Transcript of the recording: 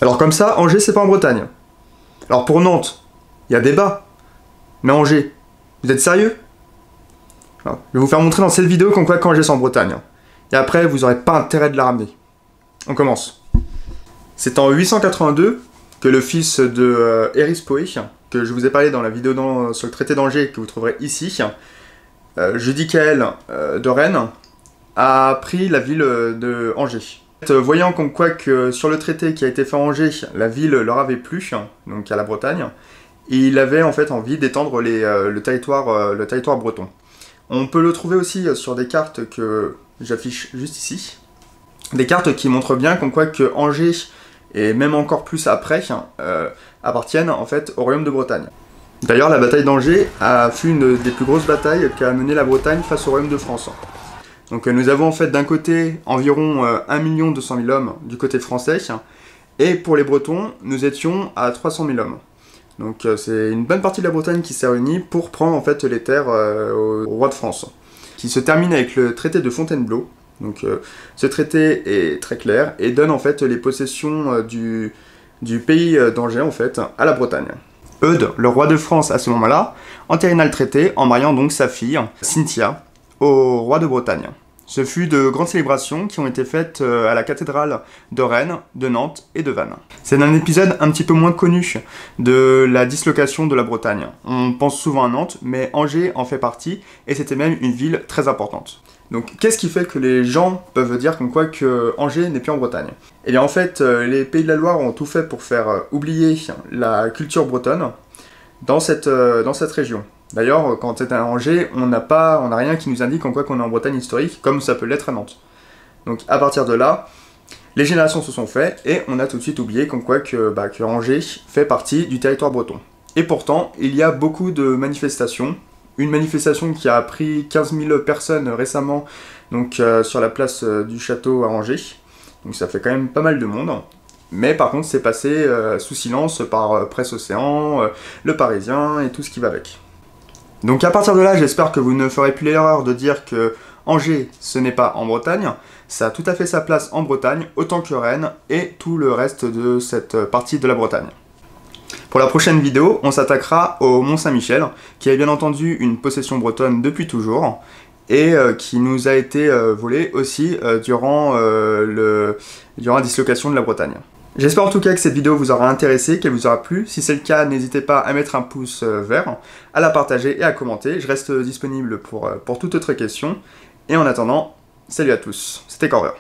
Alors comme ça, Angers c'est pas en Bretagne. Alors pour Nantes, il y a débat. Mais Angers, vous êtes sérieux? Alors, je vais vous faire montrer dans cette vidéo qu'on quoi qu'Angers c'est en Bretagne. Et après, vous n'aurez pas intérêt de la ramener. On commence. C'est en 882 que le fils de Erispoé, que je vous ai parlé dans la vidéo sur le traité d'Angers, que vous trouverez ici, Judicaël de Rennes, a pris la ville de Angers. Voyant comme quoi que sur le traité qui a été fait à Angers, la ville leur avait plu, donc à la Bretagne, il avait en fait envie d'étendre le territoire breton. On peut le trouver aussi sur des cartes que j'affiche juste ici. Des cartes qui montrent bien comme quoi que Angers, et même encore plus après, appartiennent en fait au royaume de Bretagne. D'ailleurs, la bataille d'Angers fut une des plus grosses batailles qu'a mené la Bretagne face au royaume de France. Donc nous avons en fait d'un côté environ 1 200 000 hommes du côté français, et pour les Bretons, nous étions à 300 000 hommes. Donc c'est une bonne partie de la Bretagne qui s'est réunie pour prendre en fait les terres au roi de France, qui se termine avec le traité de Fontainebleau. Donc ce traité est très clair et donne en fait les possessions du pays d'Angers en fait à la Bretagne. Eudes, le roi de France à ce moment-là, entérina le traité en mariant donc sa fille, Cynthia, au roi de Bretagne. Ce fut de grandes célébrations qui ont été faites à la cathédrale de Rennes, de Nantes et de Vannes. C'est un épisode un petit peu moins connu de la dislocation de la Bretagne. On pense souvent à Nantes, mais Angers en fait partie, et c'était même une ville très importante. Donc qu'est-ce qui fait que les gens peuvent dire comme quoi que Angers n'est plus en Bretagne? Eh bien en fait, les Pays de la Loire ont tout fait pour faire oublier la culture bretonne dans cette région. D'ailleurs, quand c'est à Angers, on n'a rien qui nous indique en quoi qu'on est en Bretagne historique, comme ça peut l'être à Nantes. Donc à partir de là, les générations se sont faites, et on a tout de suite oublié comme quoi que Angers fait partie du territoire breton. Et pourtant, il y a beaucoup de manifestations. Une manifestation qui a pris 15 000 personnes récemment, donc sur la place du château à Angers. Donc ça fait quand même pas mal de monde. Mais par contre, c'est passé sous silence par Presse Océan, Le Parisien et tout ce qui va avec. Donc à partir de là, j'espère que vous ne ferez plus l'erreur de dire que Angers, ce n'est pas en Bretagne. Ça a tout à fait sa place en Bretagne, autant que Rennes et tout le reste de cette partie de la Bretagne. Pour la prochaine vidéo, on s'attaquera au Mont-Saint-Michel, qui est bien entendu une possession bretonne depuis toujours, et qui nous a été volé aussi durant la dislocation de la Bretagne. J'espère en tout cas que cette vidéo vous aura intéressé, qu'elle vous aura plu. Si c'est le cas, n'hésitez pas à mettre un pouce vert, à la partager et à commenter. Je reste disponible pour toute autre question. Et en attendant, salut à tous, c'était Corveur.